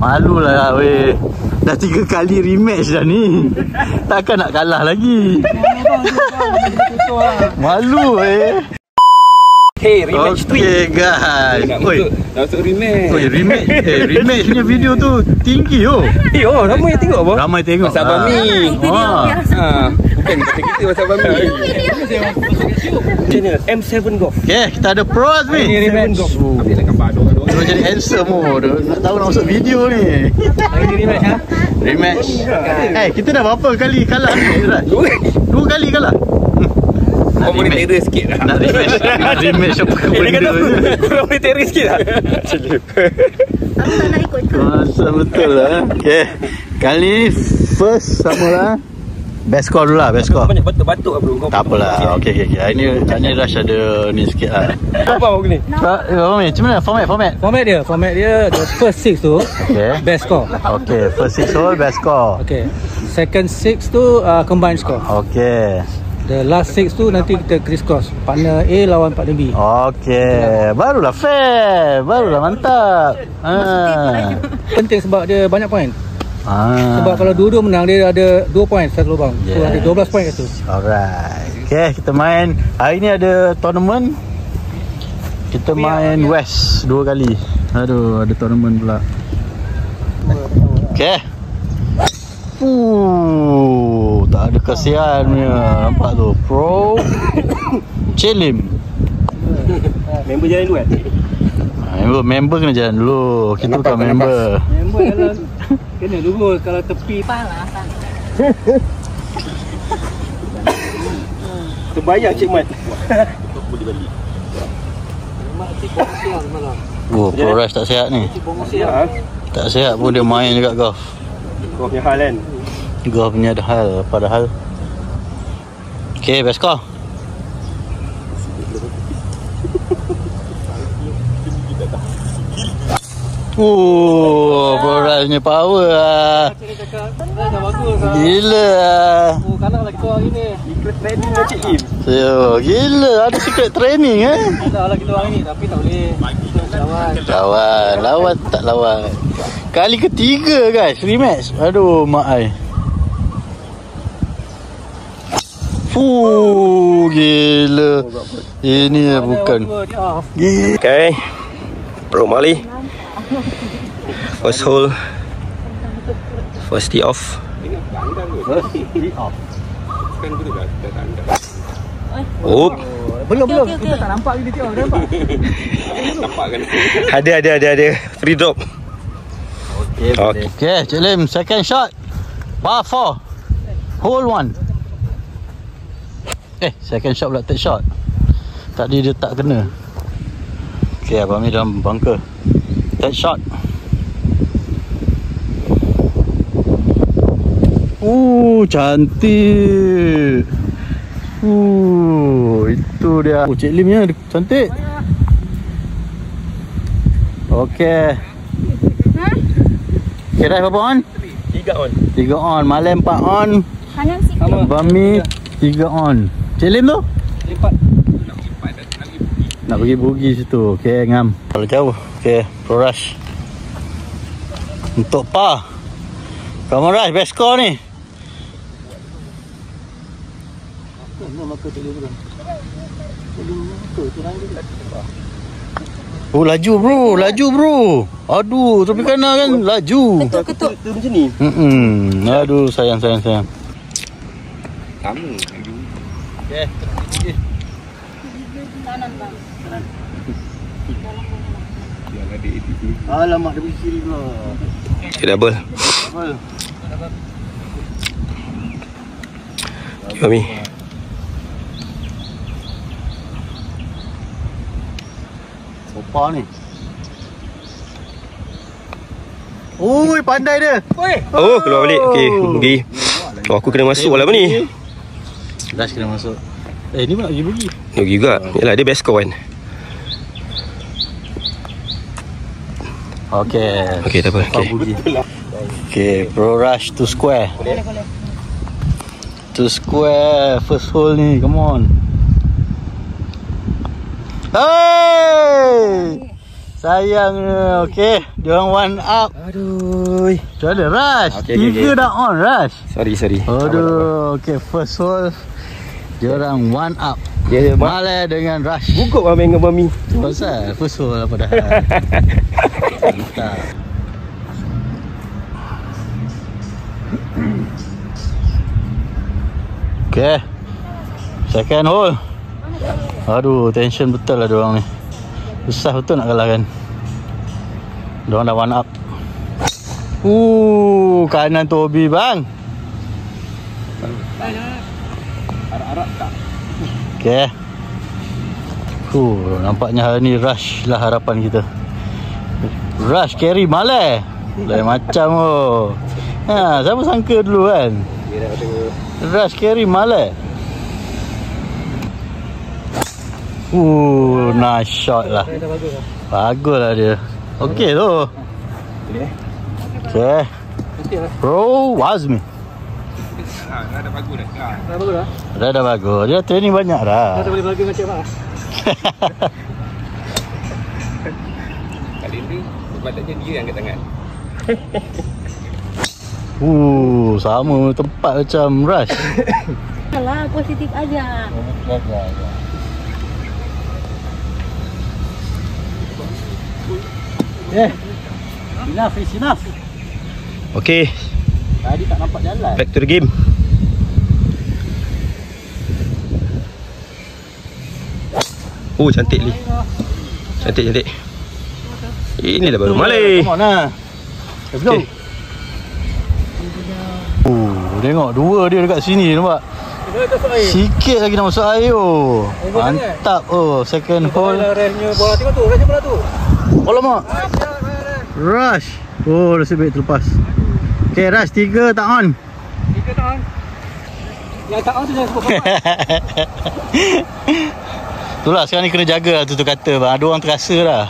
Malu lah weh. Dah 3 kali rematch dah ni. Takkan nak kalah lagi. Malu weh. Okay, rematch 3. Okay guys. Oi, dah masuk rematch. Oi, rematch. Rematch punya video tu tinggi Ramai yang tengok apa? Ramai tengok. Pasal Bami. Bukan kita pasal Bami. Channel M7 Golf. Okay, kita ada pros ni. Ini rematch. Ambil gambar dua. Dia jadi handsome nak tahu nak masuk video ni. Ini rematch ha? Rematch. Kita dah berapa kali kalah ni, Raz? 2 kali kalah. Kau boleh terror sikit lah. Nak rematch. Rematch apa benda je. Kau boleh terror sikit lah. Aku tak nak ikut. Masa betul lah. Okay, kali ni first sama lah. Best score dulu lah, best score. Banyak batuk-batuk lah bro. Tak apalah. Okay. Hari ni Rush ada ni sikit lah. Apa aku ni? Macam mana format? Format dia the first 6 tu Okay. best score. Okay, first 6 hole best score. Okay. Second 6 tu combined score. Okay. The last 6 tu nanti kita criss-cross. Partner A lawan partner B. Okay. Barulah fair. Barulah mantap. Penting sebab dia banyak point. Sebab kalau dua-dua menang dia ada 2 point satu lubang. So ada 12 point kat tu. Alright. Okay, kita main. Hari ni ada tournament. Kita main West 2 kali. Aduh, ada tournament pula. Okay. Tak ada kesian punya. Nampak tu. Pro Celim. Member jalan dulu kan? Member kena jalan dulu. Kita bukan member. Member jalan kena dulu kalau tepi Palah asal. Terbayar Cik Mat. Mak cik siang malam. Pro Rush tak sihat ni. Tak sihat pun dia main juga golf. Kau punya hal kan? Golf punya ada hal. Padahal okay, best score. Pro Rush punya power lah. Gila lah. Kalah lagi tu hari ni. Secret training dengan Cik Im. Gila, ada secret training Kalah lagi tu hari ni tapi tak boleh. Lawan tak lawan. Kali ketiga guys, rematch. Aduh, mak ai. Gila. Ini bukan. Okay. Bro Mali. First hole. First tee off. Oh. Belum. Kita tak nampak video tengok nampak. Nampak kan? Ada. Free drop. Okay, Cik Lim, second shot. Par 4. Hole 1. Second shot pula third shot. Tadi dia tak kena. Okay, Abang ni dalam bunker. Third shot. Cantik. Itu dia. Cik Lim nya cantik. Okay. Kira berapa on? 3 on. 3 on. Malam 4 on. Kanan sikit. Abang Mi 3 on. Cik Lim tu? Lipat. Nak pergi bugi situ. Okay, ngam. Kalau jauh. Okay, Pro Rush. Untuk par. Come on Rush, best score ni. Laju bro. Aduh, tepi kanan kan laju. Ketuk. Macam ni. Aduh, sayang. Kamu. Okay. Kanan bang. Alamak, dia pergi kiri pula. Okay, double. Kami. Sopa ni. Oi, pandai dia. Oh, keluar balik. Okey, pergi. Oh, aku kena masuk lah apa ni? Dah kena masuk. Ni pun nak pergi bugi. Pergi juga. Yalah, dia best score kan. Okay, tak apa. Okay, Pro Rush to square. To square first hole ni, come on. Hey! Sayangnya. Okay, diorang one up. Aduh. Macam mana Rush? Okay, 3 dah on Rush. Sorry. Aduh. Okay, first hole diorang one up. Dia Malay dengan Rush. gugup lah main dengan Mami. Pasal first hole apa dah. Mantap. Okay, second hole. Aduh, tension betul lah diorang ni. Susah betul nak kalahkan. Diorang dah one up. Kanan tu Obi bang. Harap-harap tak. Okay. Nampaknya hari ni Rush lah harapan kita. Rush carry Malay. Lain macam siapa sangka dulu kan? Rush carry Malay. Nice shot lah. Bagus lah dia. Okay tu. Okay. Bro, Azmi. Dah bagus dah. Dah bagus. Dia training banyak dah. Dah boleh bagi macam apa? Kali ni sepatutnya dia yang angkat tangan. Sama tempat macam Rush. Alah, positif aja. Enough. Okay, Tadi tak nampak jalan. back to the game. Cantik ni. Cantik. Inilah baru Malay. Come on lah. Let's go. Okay. Tengok dua dia dekat sini nampak. Sikit lagi nak masuk air. Mantap. Second hole. Bola tengok tu, rest bola tu. Alamak. Rush. Nasib baik terlepas. Okay, Rush 3 tak on. 3 tak on. Yang tak on tu jangan sebut apa. Itulah sekarang ni kena jaga lah tu kata bang. Ada orang terasa lah.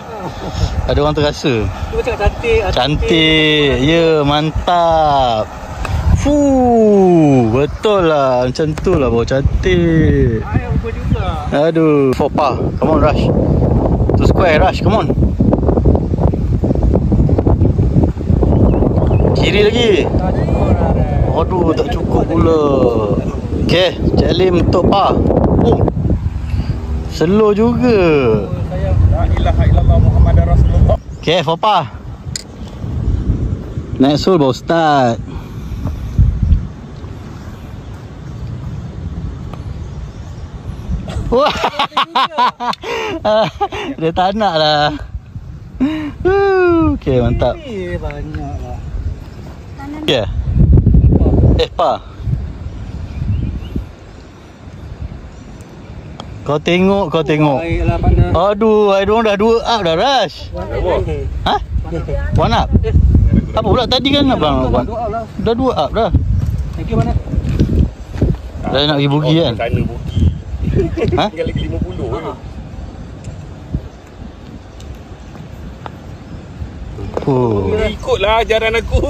Ada orang terasa. Tu cakap cantik. Cantik. Ya, mantap. Betul lah. Macam tu lah baru cantik. Ayah ukur juga. Aduh. 4 par. Come on Rush. To square Rush. Come on. Kiri lagi. Aduh, tak cukup pula. Okay, Cik Lim untuk par. Slow juga. La ilaha illallah Muhammadar Rasulullah. Okay, 4 par. Next hole baru start. Dia tak nak lah. Okay, mantap. Banyak lah. Okay. Par. Kau tengok. Baiklah partner. Aduh, diorang dah 2 up dah Rush. Ha? 1 up? Apa pula tadi kan abang? Dah 2 up dah. Thank you mana? Dah nak pergi bogey kan? Sana bogey. Ha? Tinggal lagi 50 je. Ikutlah ajaran aku.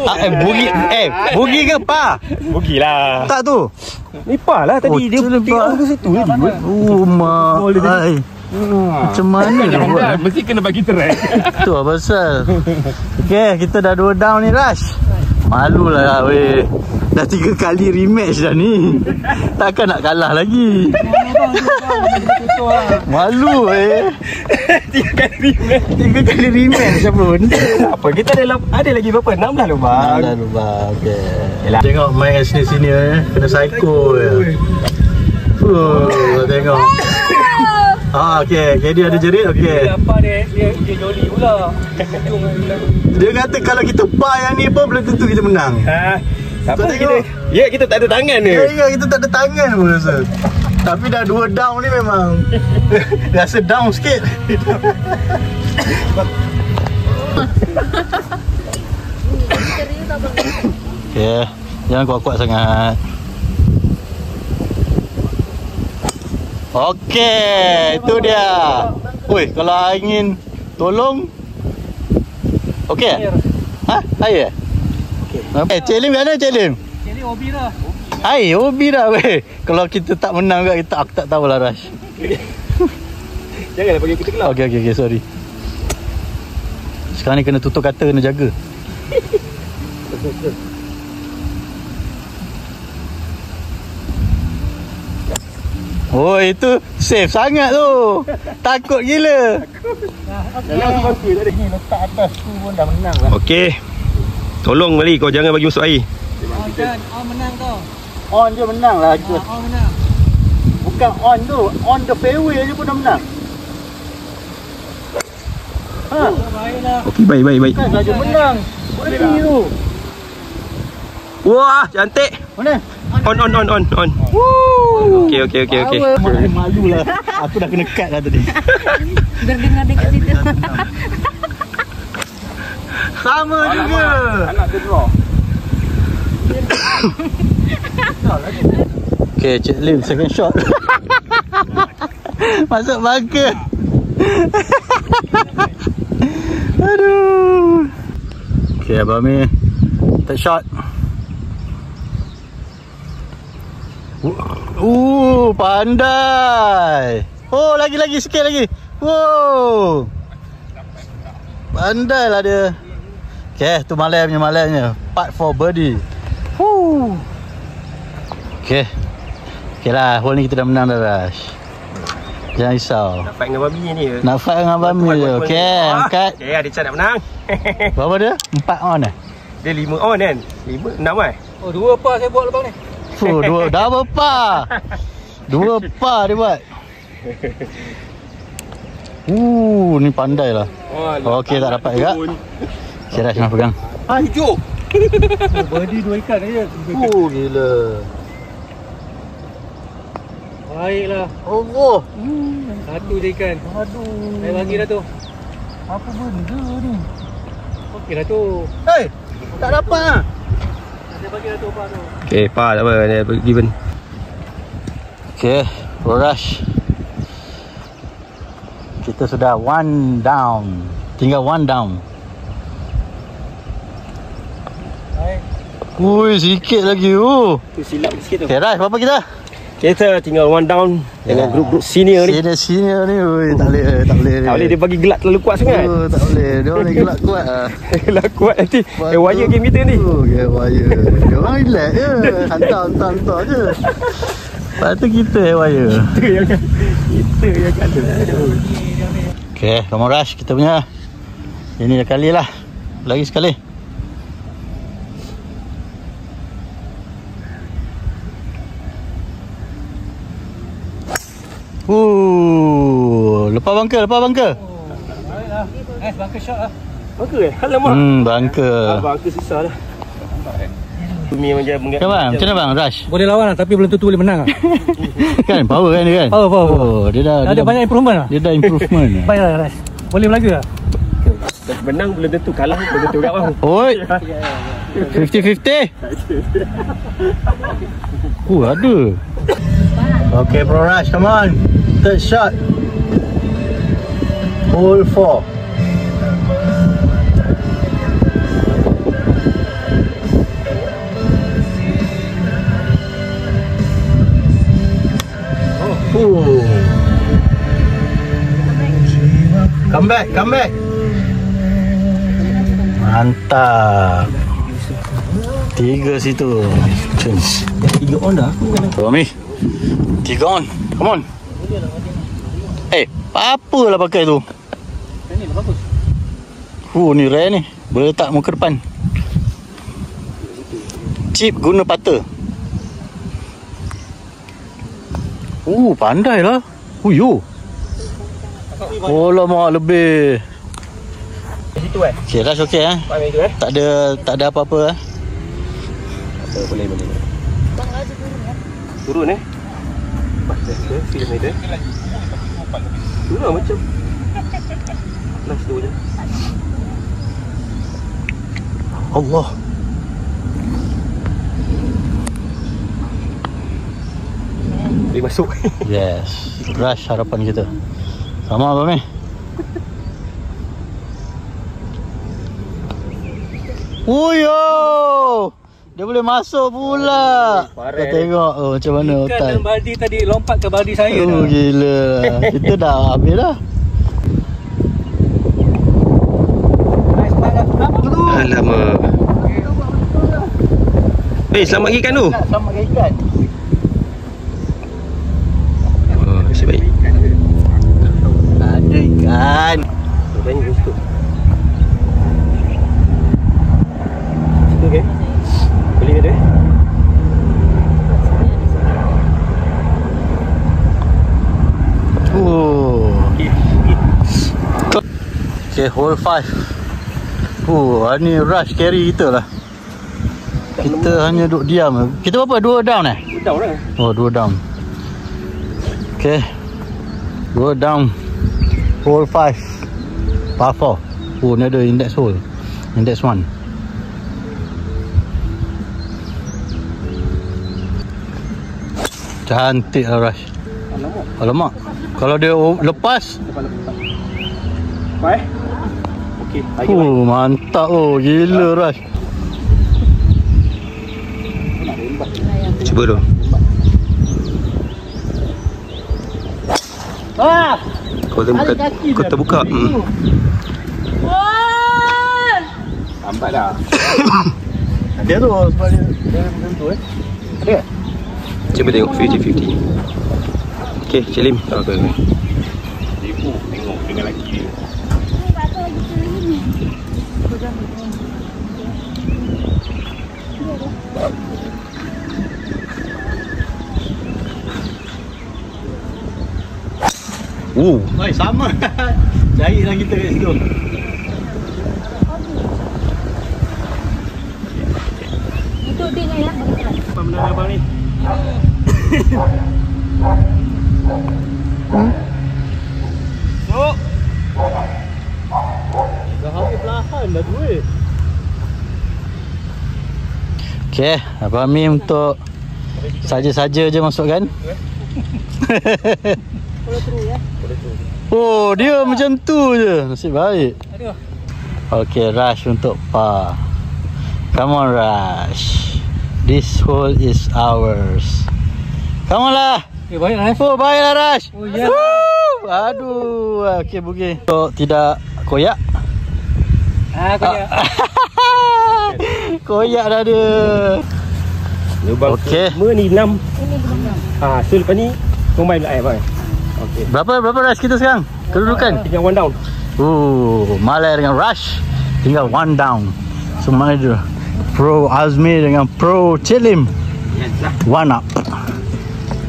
Bogey ke par? Bogey lah. Tak tu. Ni par lah tadi. Dia tengok ke situ tadi. Mak. Macam mana dia buat? Mesti kena bagi track. Tu lah pasal. Okay, kita dah 2 down ni Rush. Malulah weh. Dah 3 kali rematch dah ni. Takkan nak kalah lagi. Malu weh. 3 kali rematch apa? Apa kita ada lagi berapa? 16 lubang. Dah lubang. Okay. Tengok main kat sini-sini kena psycho je. Tengok. Okay, dia ada jerit. Okay. Apa dia joli pula. Dia kata kalau kita par yang ni pun belum tentu kita menang. Apa kita? Ya, kita tak ada tangan ni. Ya, kita tak ada tangan pun rasa. Tapi dah 2 down ni memang rasa down sikit. Okay, jangan kuat-kuat sangat. Okey, itu dia. Woi, kalau angin tolong. Okey. Ha? Air. Okey. Cik Lim kat mana Cik Lim? Cik Lim hobi dah. Air, hobi dah weh. Kalau kita tak menang kat kita, aku tak tahulah Rush. Janganlah bagi kita kelab. Okey, sorry. Sekarang ni kena tutup kata, kena jaga. Oh, itu safe sangat tu. Takut gila. Ni letak atas tu pun dah menang lah. Okey. Tolong Mali, kau jangan bagi masuk air. On menang kau. On je menang lah. On menang. Bukan on tu, on the fairway je pun dah menang. Ha, Baiklah. Okey, baik. kan saja menang. Boleh tu. Wah, cantik. Mana? On. Okey. Malu lah. Aku dah kena cut lah tadi. Biar dengar dekat situ. Sama juga. Anak dia draw. Okay, Cik Lim second shot. Masuk bunker. Aduh. Okay, Abang Amir third shot. Pandai. Oh, lagi sikit lagi. Wow. Pandai lah dia. Okay, tu malamnya. Part for birdie. Okay. Okay lah, hole ni kita dah menang dah, Rash. Jangan risau. Nak fight dengan babi ni je. Nak fight dengan Abang Amir je. Okay, angkat. Okay, ada chance nak menang. Berapa dia? 4 on eh? Dia 5 on kan? 5, 6 kan? Oh, 2 par saya buat lepas ni. Fuh, 2 double par. 2 par dia buat. Ni pandai lah. Okey, tak dapat juga. Okay, Rash nak pegang. Hijau. Birdie 2 ikan aja. Gila. Baiklah. Allah. Satu je ikan. Aduh. Saya bagi dah tu. Apa benda ni? Okey dah tu. Hei, tak dapat ah. Saya bagi dah tu par tu. Okay, par tak apa. Dia given. Okay, Rush. Kita sudah 1 down. Tinggal 1 down. Baik. Ui, sikit lagi. Tu silap sikit tu. Okay, Rush, berapa kita? Kita tinggal 1 down dengan grup-grup senior ni. Senior ni. Ui, tak boleh. Tak boleh dia bagi gelak terlalu kuat sangat. Tak boleh. Dia orang ni gelak kuat lah. Gelak kuat nanti. Wire game kita ni. Wire. Dia orang relax je. Hantar je. Lepas tu kita wire. Kita yang ada. Okay, kamu Rush kita punya. Ini dah kali lah. Lagi sekali. Lepas bangker. Baiklah. Bunker shot lah. Bangka Alamak. Bangker. Bangka susah lah. Bumi macam Okay bang, macam mana bang Rush? Boleh lawan lah tapi belum tentu boleh menang lah. Kan power kan dia kan? Power. Dia dah Banyak improvement lah. Dia dah improvement. Baiklah Rash. Boleh berlaga lah. menang belum tentu, kalah belum tentu kat bang. Oi. 50-50. Ada. Okay bro Rush, come on. Third shot. Hole 4. Come back. Mantap. 3 situ. 3 on dah. Romi. 3 on. Come on. Apa-apalah pakai tu. Ini dah bagus. Ni rare ni. Boleh letak muka depan. Chip guna pata. Pandai lah. Alamak lebih. Situ Okay, Rush okay Faham itu Tak ada apa-apa Boleh. Turun film itu. Turun macam last tu je. Allah. Boleh masuk. Yes. Rush harapan kita. Sama apa ni? Dia boleh masuk pula. Kita tengok macam mana Ikan otak. dan baldi tadi lompat ke baldi saya dah. Gila. Kita dah habis dah. Alamak. Selamat ikan tu. Selamat ikan. Oh, nasib baik. Ada ikan. Situ ke? Boleh ada? Okay, hole 5. Ni rush carry kita lah. Kita hanya duduk diam. Kita berapa? 2 down eh? 2 down lah. Oh, 2 down. Okay, 2 down. Hole 5 par 4. Ni ada index hole. Index 1. Cantik lah rush. Alamak. Kalau dia lepas. Baik. Okey. Mantap. Gila rush. Cuba dulu. Kau terbuka. Lambat dah. Dia tu sebab dia macam tu Ada ke? Cuba tengok 50-50. Okey, Cik Lim. Okay. Tengok dengan lelaki dia. Sama. Carilah kita kat situ. Itu dia ni lah. Apa benda abang ni? Tok. Dah habis perlahan dah tu Okay, Abang Mi untuk saja-saja je masukkan. Oh, dia macam tu je. Nasib baik. Okay, rush untuk par. Come on, rush. This hole is ours. Come on lah. Baiklah. Oh, baiklah rush. Oh, ya. Aduh. Okay, bugis. Untuk tidak koyak. Koyak. Koyak dah dia. Lubang semua ni 6. So lepas ni combine pula bang. Okey. Berapa rush kita sekarang? Kedudukan? Tinggal 1 down. Malai dengan rush tinggal 1 down. So mana dia? Pro Azmi dengan Pro Cik Lim 1 up.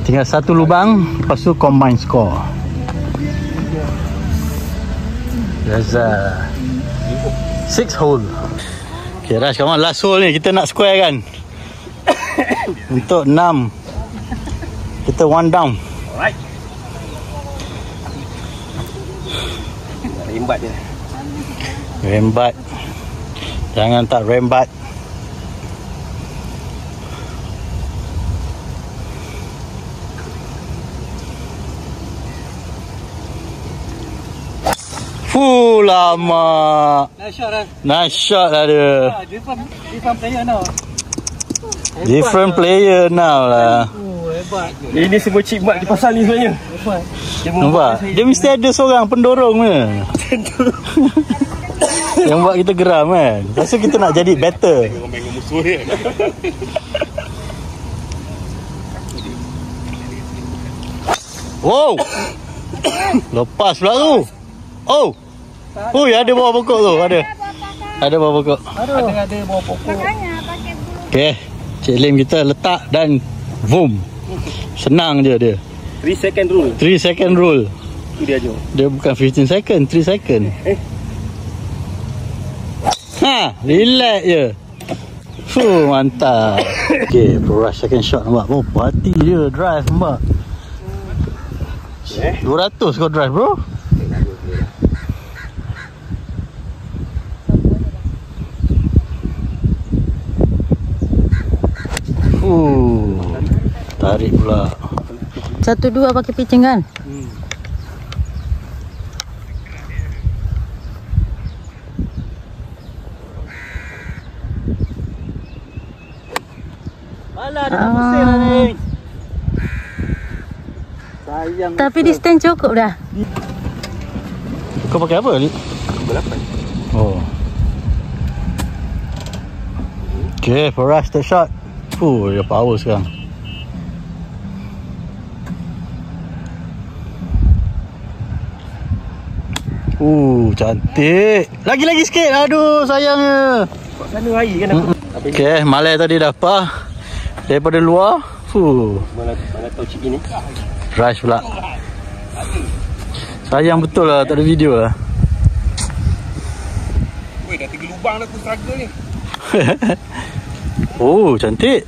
Tinggal 1 lubang. Lepas tu combine score. There's 6 hole. Okay Rush, come on, last hole ni kita nak square kan. Untuk 6. Kita 1 down. Alright. Rembat dia. Rembat. Jangan tak rembat. Lama. Nice shot lah dia. Different player now. Different player now lah. Hebat. Ini semua cik mat di pasal ni sebenarnya. Nampak? Dia mesti ada seorang pendorong ke? Yang buat kita geram kan. Rasa kita nak jadi better. Main dengan musuh dia. Wow. Lepas pula tu. Oh. Oh, ada bawah pokok tu. Ada bawah pokok. Ada bawah pokok. Okay, Cik Lim kita letak dan boom. Senang je dia. 3 second rule. 3 second rule. Itu dia je. Dia bukan 15 second, 3 second. Relax je. Mantap. Okay, Pro Rush second shot nampak. Oh, hati dia drive nampak. 200 kau drive bro. Tarik pula. 1-2 pakai pitching kan? Malah dia pusing lah ni. Sayang. Tapi distance cukup dah. Kau pakai apa ni? 8. Oh. Okay, for us the shot. Dia power sekarang. Cantik. Lagi-lagi sikit. Aduh, sayangnya. Kat sana air kan aku. Okay, Malay tadi dah apa? Daripada luar. Mana tahu cik ni. Rush pula. Sayang betul lah, tak ada video lah. Weh, dah 3 lubang dah aku struggle ni. Cantik.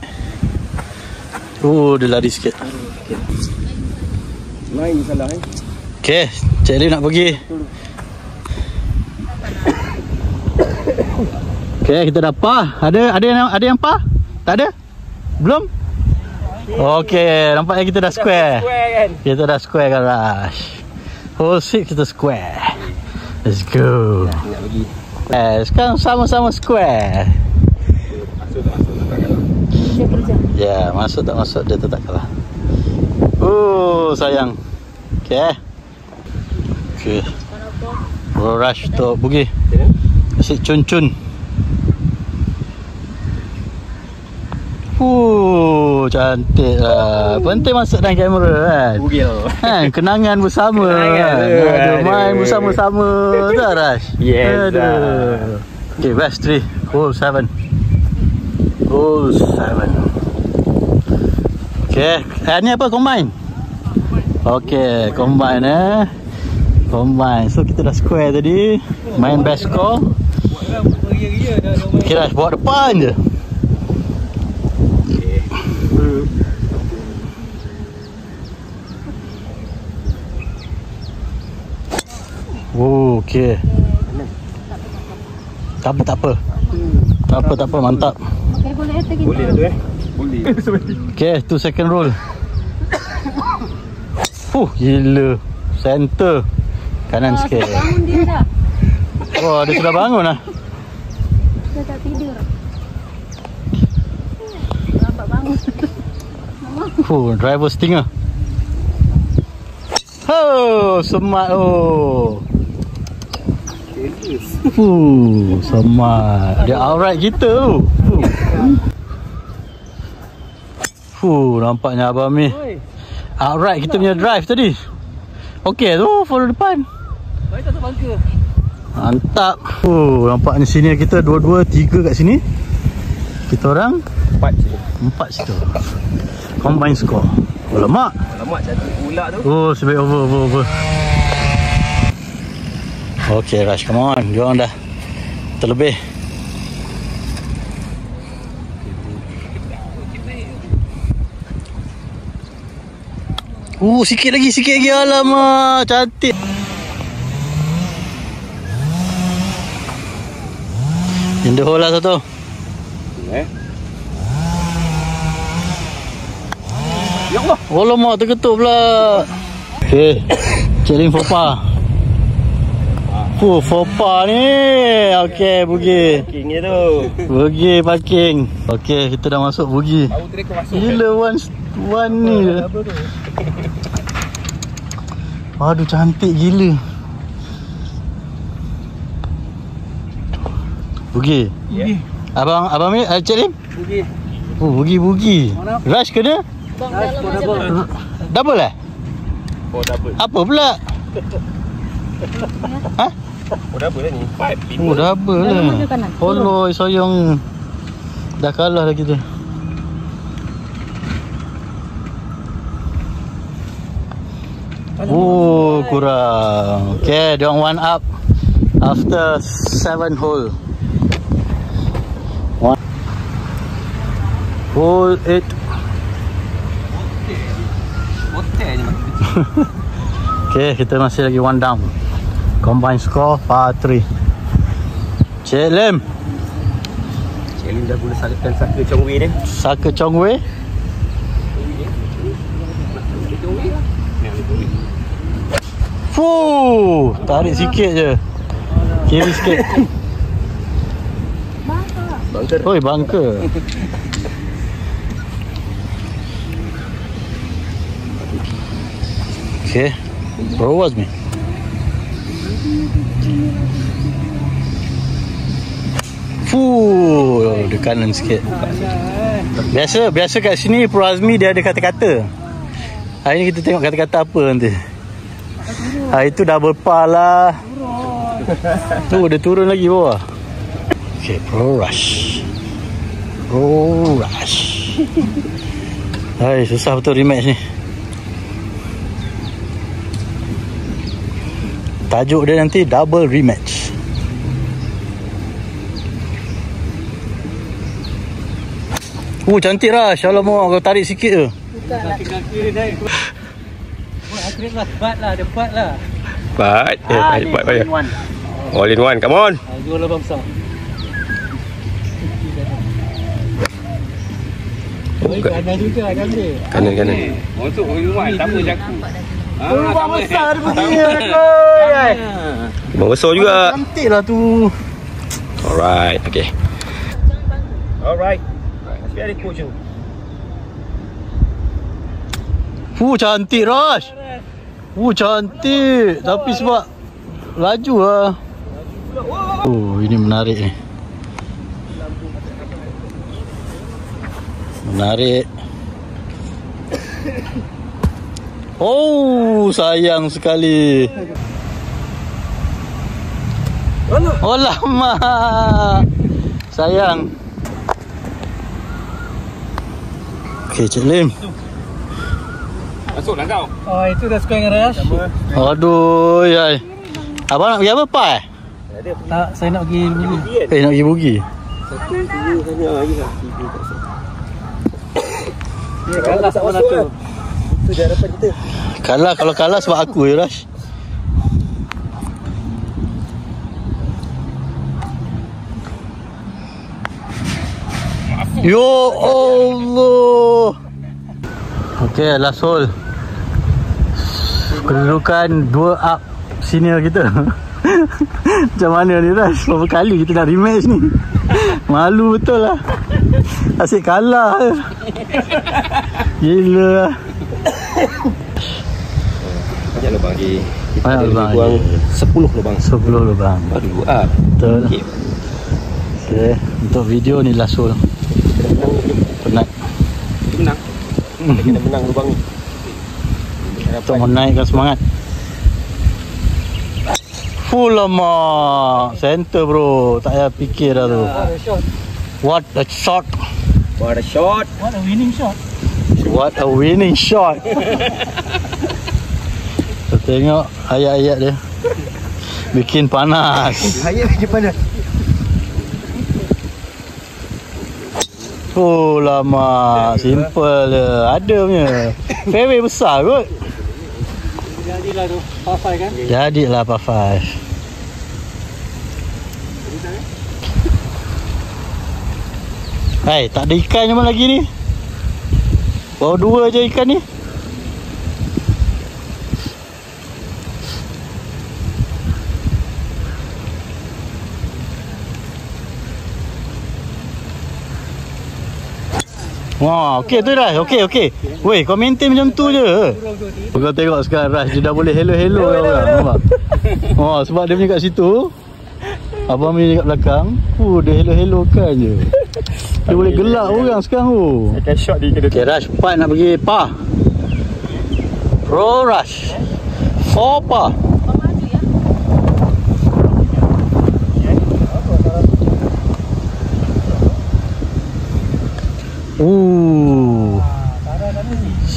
Dia lari sikit. Main salah Okay, Cik Lim nak pergi. Okay, kita dah pa. Ada yang pa? Tak ada? Belum? Okay, nampaknya kita dah square. Kan? Kita dah square kan, Rush. Hole 6 kita square. Let's go. Nak pergi. Sekarang sama-sama square. Dia kerja. Ya, masuk tak masuk dia tetap kalah. Sayang. Okay. Bro Rush untuk bugi. Asyik cun-cun. Cantik lah. Penting masuk dalam kamera kan. Bugil. Kenangan bersama. Main bersama-sama. Tak Rush? Yes. Okay, best 3. Hole 7. Hole 7. Okay, ni apa? Combine? Okay, combine Combine. So kita dah square tadi. Main best score. Okay, Rush bawa depan je. Okay. Tak apa, mantap. Okay, boleh kita. Boleh lah tu Boleh. Okay, 2 second roll. Gila. Center. Kanan sikit. Bangun dia dah. Dia sudah bangun lah. Dia tak tidur. Lambat bangun. Driver stinger. Semat semat. Dia outright kita nampaknya abang ni outright kita punya drive tadi. Okay tu, follow depan. Baik tak bangka. Mantap. Nampaknya sini kita 2-2, 3 kat sini. Kita orang 4 situ. Combine score. Alamak cantik pula tu. Sebaik over. Okay, Rush, come on. Diorang dah terlebih. Sikit lagi. Alamak, cantik. In the hole lah satu. Ya Allah. Alamak, terketuk pula. Okay, Cik Lim Fopa. Fopa ni. Okay, bugi. Parking ni tu. Bugi parking. Okay, kita dah masuk bugi. Tahu tadi kau masuk. Gila one ni. Aduh, cantik gila. Bugi. Abang ni, Cik Lim? Bugi. Bugi. Rush kena? Double eh? Double. Apa pula? Double lah ni. 5. Double lah. Holoi soyong. Dah kalah dah kita. Kurang. Okay, dia orang 1 up after 7 hole. Hole 8. Hotel ni makin. Okay, kita masih lagi 1 down. Combine score par 3. Cik Lim dah mula salahkan Saka Chong Wei ni. Saka Chong Wei. Tarik sikit je. Kiri sikit. Bunker. Bunker. Okay, bro was me. Fuh, dia kanan sikit. Biasa kat sini Pro Azmi dia ada kata-kata. Hari ni kita tengok kata-kata apa nanti. Itu double par lah. Tu dia turun lagi bawah. Okay, Pro Rush. Hai, susah betul rematch ni. Tajuk dia nanti double rematch. Cantik Rush. Alamak, kau tarik sikit je. Kaki-kaki dia naik. Akhirnya lah, bat lah, dia bat lah. Bat payah. All in one, come on. Dua lubang besar. Kanan juga, Kanan. Untuk rumah tak apa jaku. Lubang besar dia begini. Lubang besar juga. Cantik lah tu. Alright, okay. Alright. Very cool. Cantik Rush. Cantik. Tapi sebab laju lah. Ini menarik ni. Menarik. Sayang sekali. Lama. Sayang. Okay, Cik Lim. Masuklah kau. Oh, itu dah suka dengan Rush. Aduh, yai. Abang nak pergi apa, Pai? Tak, saya nak pergi Bugi. Nak pergi Bugi. Dia kalah sama satu. Itu dia harapan kita. Kalau kalah sebab aku ya, Rush. Yo Allah. Okay, last hole. Kedudukan 2 up senior kita. Macam mana ni Rush? Berapa kali kita nak rematch ni? Malu betul lah. Asyik kalah. Gila lah. Banyak lubang lagi. Banyak lubang buang lagi. 10 lubang. Baru up. Betul. Okay, untuk video ni last hole. Penat. Menang. Kita kena menang lubang ni. Untuk menaikkan semangat. Full lama. Center bro. Tak payah fikir dah tu. What a shot. What a winning shot. What a winning shot. Kita tengok ayat-ayat dia. Bikin panas. Ayat bikin panas. Lama. Simple je. Ada punya. Fairway besar kot. Jadilah tu. Par 5 kan? Jadilah par 5. Hai, tak ada ikan cuma lagi ni. Baru 2 je ikan ni. Wah, okey tu Rush. Okey. Weh, kau maintain macam tu je. Kau tengok sekarang Rush, dia dah boleh hello dah orang. Nampak? Wah, sebab dia punya kat situ. Abang ni kat belakang. Dia hello kan je. Dia boleh gelak orang sekarang tu. Akan shot dia kena. Okay, Rush, part nak pergi par. Pro Rush 4 par.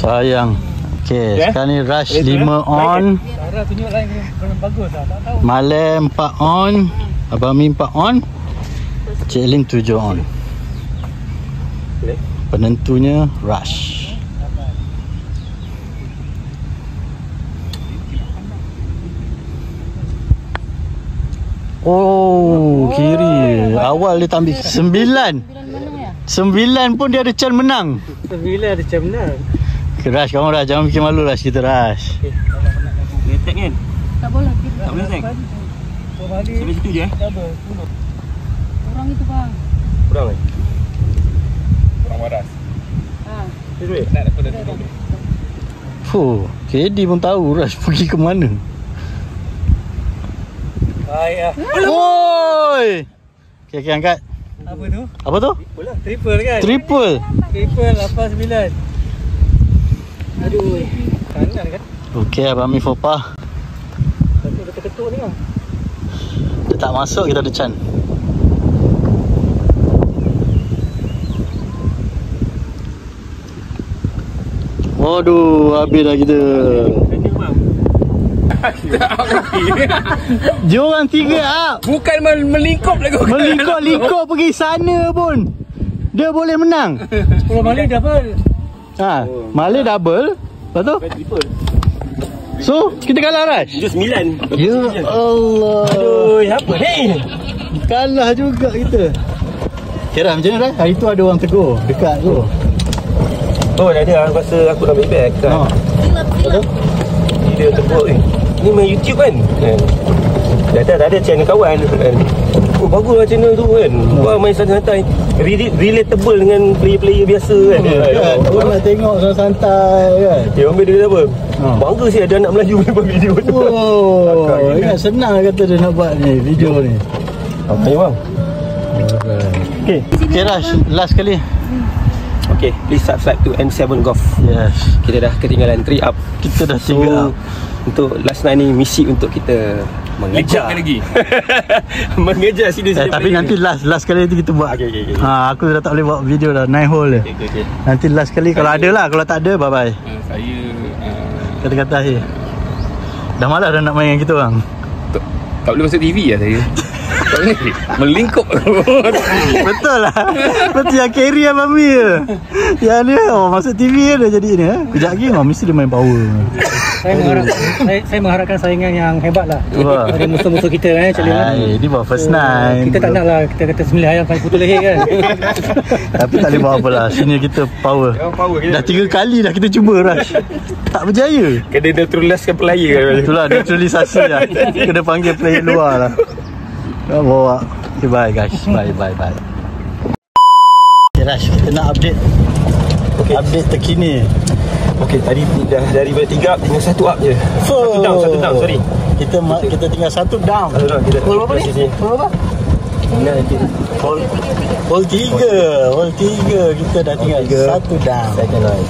Sayang. Okay, sekarang ni Rush 5 on. Sarah tunjuk lain yang bagus lah. Tak tahu. Malam 4 on. Abang Mi 4 on. Cik Lim 7 on. Penentunya Rush. Kiri. Awal dia tak ambil 9. 9 pun dia ada chance menang. 9 ada chance menang. Okay, Rush, kamu Rush, jangan bikin malu Rush kita Rush. Letak kan? Tak boleh. Tak boleh Zeng. Sampai situ je Kurang itu bang. Kurang ni. Kurang waras. Nak dapat dah duduk. KD pun tahu Rush pergi ke mana. Ayah. Oi. Okay, angkat. Apa tu? Apa tu? Triple kan? Triple. Triple 89. Aduh. Kanan kan? Okey, Abang Mi Fopa. Satu dah terketuk ni kan? Dia tak masuk, kita ada Chan. Waduh, habis dah kita. Dia orang 3 up. Bukan melingkup lagi. Melingkup pergi sana pun dia boleh menang. Kalau Malay double. Ha, Malay double. Lepas tu? So, kita kalah Rash. Dia 9. Ya Allah. Aduh, apa ni? Kalah juga kita. Kira macam mana Rash? Hari tu ada orang tegur dekat tu. Oh, dah ada rasa aku nak back kan. Betul? Dia tegur ni main YouTube kan. Dah ada channel kawan kan. Oh, baguslah channel tu kan. Wah, main santai-santai. Relatable dengan player-player biasa kan. Kan, orang nak tengok santai kan. Dia ambil dia kata apa? Bangga sih ada anak Melayu buat video tu. Oh, ingat senang kata dia nak buat ni video ni. Apa ni bang? Okay. Okay Rash, last kali. Okay, please subscribe to N7 Golf. Yes. Kita dah ketinggalan 3 up. Kita dah 3 up. Untuk last night ni misi untuk kita mengejar lagi. mengejar sini. Tapi nanti last kali tu kita buat. Okay. Aku dah tak boleh buat video dah 9 hole dia. Okay. Nanti last kali kalau ada lah, kalau tak ada bye bye. Saya Kata-kata akhir. Dah malas dah nak main dengan kita orang. tak boleh masuk TV lah saya. Tak boleh. Melingkup. Betul lah. Betul yang carry Abang Mi je. Yang ni masuk TV je dah jadi ni. Kejap lagi mesti dia main power. Saya mengharapkan saingan yang hebat lah. Wah. Ada musuh-musuh kita kan, Calik. Dia bawa first nine. Kita tak nak lah, kita kata sembelih ayam sampai putus leher kan. Tapi tak boleh buat apa lah. Senior kita power. Dah 3 kali dah kita cuba Rush. Tak berjaya. Kena neutraliskan player kan. Itulah neutralisasi lah. Kena panggil player luar lah. Bawa. Okay, bye guys. Bye. Okay Rush, kita nak update. Okay. Update terkini. Okay, tadi dah daripada 3 up tinggal 1 up je. Satu down, sorry. Kita tinggal 1 down. Kita Hole apa ni? Hole apa? Hole 3. Kita dah tinggal 1 down. Second line.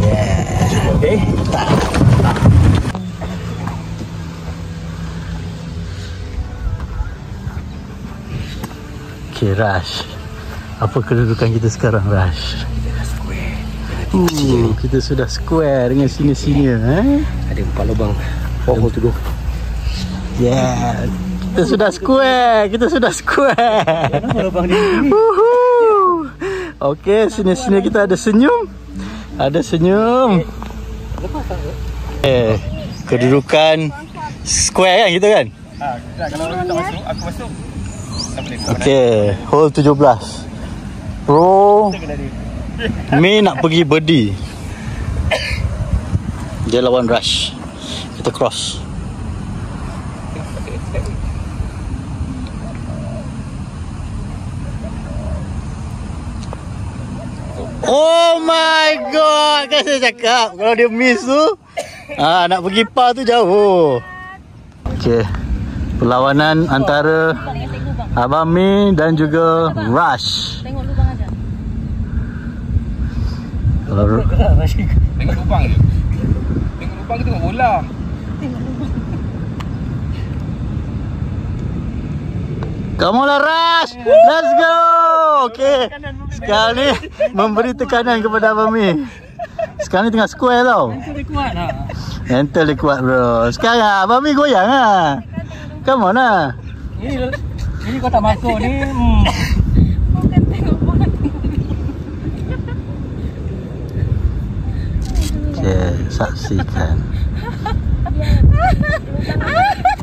Yeah. Okay. Okay Rush, apa kedudukan kita sekarang Rush? Kita sudah square dengan senior-senior Ada 4 lubang. 4 hole to go. Yeah. Kita sudah square. Kenapa lubang ni? Okay, senior-senior kita ada senyum. Kedudukan square kan kita kan? Kalau orang tak masuk, aku masuk. Okay, hole 17. Pro Mi nak pergi birdie. Dia lawan Rush. Kita cross. Oh my god, kan saya cakap kalau dia miss tu nak pergi par tu jauh. Okay, perlawanan antara Abang Mi dan juga Rush. Tengok lubang aja. Tengok lubang je. Tengok lubang ke tengok bola? Come on lah Rush. Let's go. Okay, sekarang ni memberi tekanan kepada Abang Mi. Sekarang ni tengah square tau. Mental dia kuat lah. Mental dia kuat bro. Sekarang Abang Mi goyang lah. Come on lah. Ini kau tak masuk ni. Bukan tengok bola. Okay, saksikan.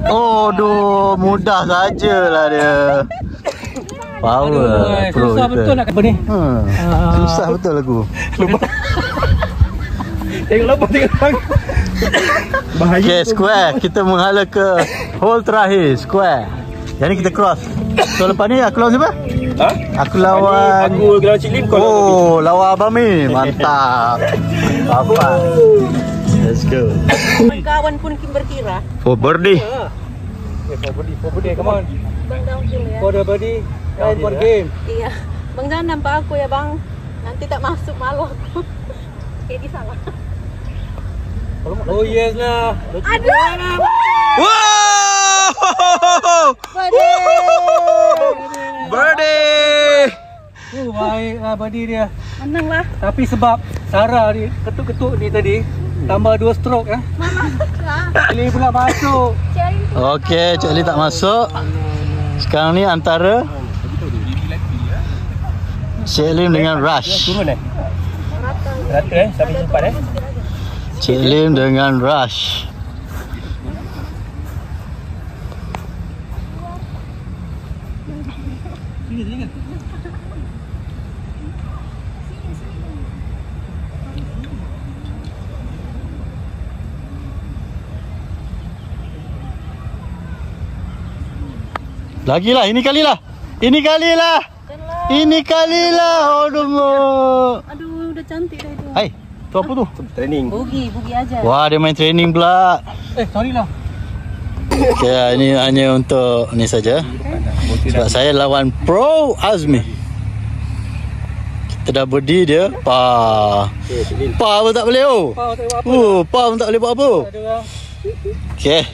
Oh, aduh, mudah sajalah dia. Power pro susah kita. betul nak apa ni. Susah betul aku. Tengok lubang. Bahaya. Okay, square. Kita menghala ke hole terakhir, square. Yang ni kita cross. So lepas ni aku lawan siapa? Aku lawan Aku lawan Cik Lim, kau lawan lawan Abang Mi. Mantap. Apa? Let's go. Kawan pun berkira. For birdie. For birthday, come on. Bang downhill ya. For the birdie and for game. Iya. Bang jangan nampak aku ya bang. Nanti tak masuk malu aku. Kayak salah. Oh yes lah. Aduh. Wow! Birdie! Baik lah birdie dia. Menang lah. Tapi sebab Sarah ni ketuk-ketuk ni tadi tambah 2 stroke Cik pula masuk. Okey, Cik Lee tak masuk. Sekarang ni antara Cik Lim dengan Rush. Turun rata sampai sempat Cik Lim dengan Rush. Lagilah, ini kalilah. Ini kalilah. Ini kalilah. Aduh. Aduh, udah cantik dah itu. Hai, tu apa tu? training. Bugi aja. Wah, dia main training pula. Sorry lah. Okay, ini hanya untuk ni saja. Sebab saya lawan Pro Azmi. Kita dah birdie dia. Pa pun tak boleh oh. Pa pun tak boleh buat apa. Okay.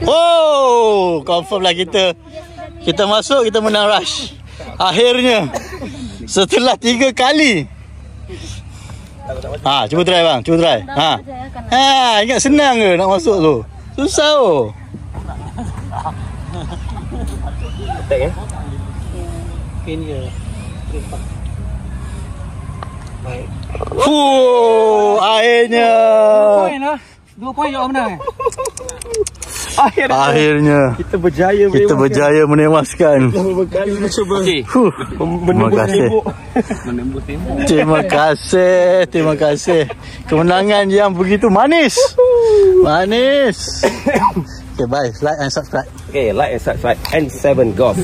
Oh, confirm lah kita masuk, kita menang Rush. Akhirnya setelah 3 kali. Cuba try bang, cuba try. Ingat senang ke nak masuk tu? Susah oh. Attack Pin je. Akhirnya 2 poin lah. 2 poin awak menang. Akhirnya kita berjaya menewaskan. berkali mencuba. Terima kasih. Terima kasih. Kemenangan yang begitu manis. Okay, bye. Like and subscribe. Okay, like and subscribe and 7 golf.